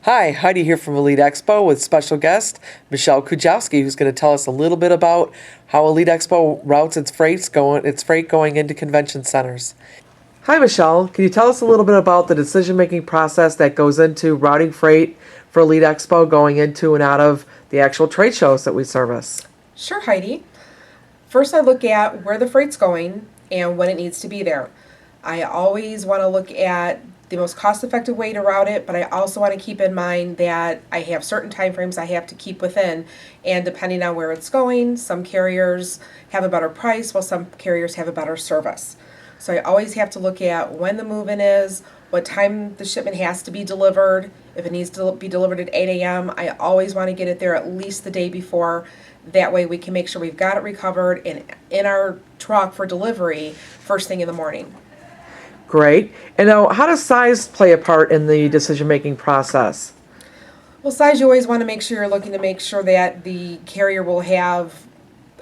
Hi, Heidi here from ELITEXPO with special guest Michelle Kujowski, who's going to tell us a little bit about how ELITEXPO routes its freight going into convention centers. Hi, Michelle. Can you tell us a little bit about the decision-making process that goes into routing freight for ELITEXPO going into and out of the actual trade shows that we service? Sure, Heidi. First, I look at where the freight's going and when it needs to be there. I always want to look at the most cost-effective way to route it, but I also want to keep in mind that I have certain time frames I have to keep within, and depending on where it's going, some carriers have a better price while some carriers have a better service. So I always have to look at when the move-in is, what time the shipment has to be delivered. If it needs to be delivered at 8 a.m., I always want to get it there at least the day before. That way we can make sure we've got it recovered and in our truck for delivery first thing in the morning. Great. And now, how does size play a part in the decision-making process? Well, size, you always want to make sure you're looking to make sure that the carrier will have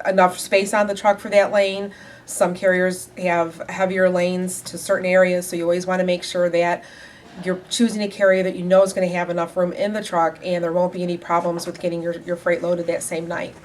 enough space on the truck for that lane. Some carriers have heavier lanes to certain areas, so you always want to make sure that you're choosing a carrier that you know is going to have enough room in the truck and there won't be any problems with getting your freight loaded that same night.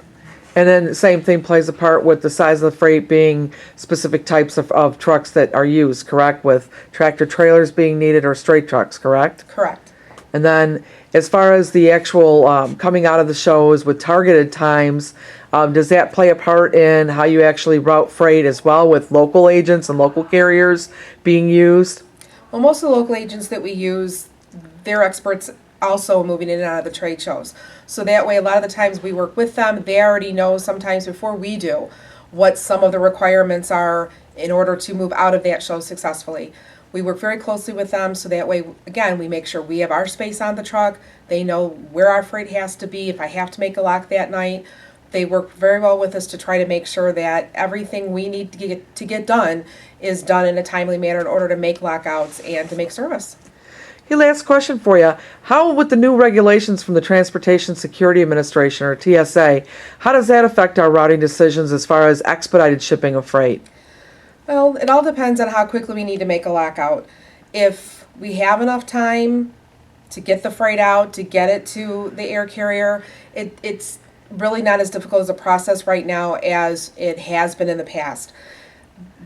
And then the same thing plays a part with the size of the freight being specific types of trucks that are used, correct? With tractor trailers being needed or straight trucks, correct? Correct. And then as far as the actual coming out of the shows with targeted times, does that play a part in how you actually route freight as well with local agents and local carriers being used? Well, most of the local agents that we use, they're experts also moving in and out of the trade shows. So that way, a lot of the times we work with them, they already know sometimes before we do what some of the requirements are in order to move out of that show successfully. We work very closely with them so that way, again, we make sure we have our space on the truck. They know where our freight has to be. If I have to make a lock that night, they work very well with us to try to make sure that everything we need to get done is done in a timely manner in order to make lockouts and to make service. Hey, last question for you. How, with the new regulations from the Transportation Security Administration, or TSA, how does that affect our routing decisions as far as expedited shipping of freight? Well, it all depends on how quickly we need to make a lockout. If we have enough time to get the freight out, to get it to the air carrier, it's really not as difficult as a process right now as it has been in the past.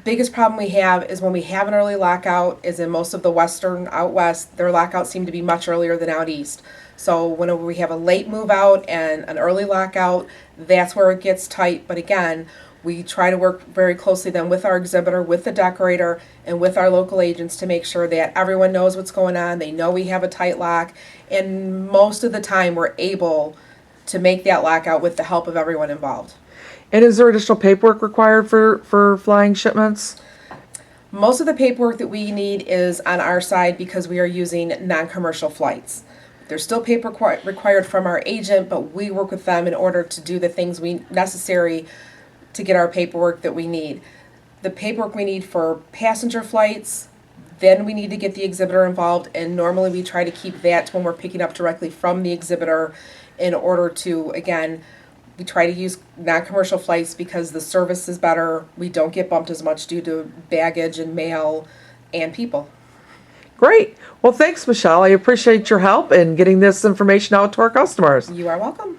Biggest problem we have is when we have an early lockout is in most of the western out west, their lockouts seem to be much earlier than out east. So whenever we have a late move out and an early lockout, that's where it gets tight. But again, we try to work very closely then with our exhibitor, with the decorator, and with our local agents to make sure that everyone knows what's going on. They know we have a tight lock, and most of the time we're able to make that lockout with the help of everyone involved. And is there additional paperwork required for flying shipments? Most of the paperwork that we need is on our side because we are using non-commercial flights. There's still paperwork required from our agent, but we work with them in order to do the things we necessary to get our paperwork that we need. The paperwork we need for passenger flights, then we need to get the exhibitor involved, and normally we try to keep that when we're picking up directly from the exhibitor in order to, again, we try to use non-commercial flights because the service is better. We don't get bumped as much due to baggage and mail and people. Great. Well, thanks, Michelle. I appreciate your help in getting this information out to our customers. You are welcome.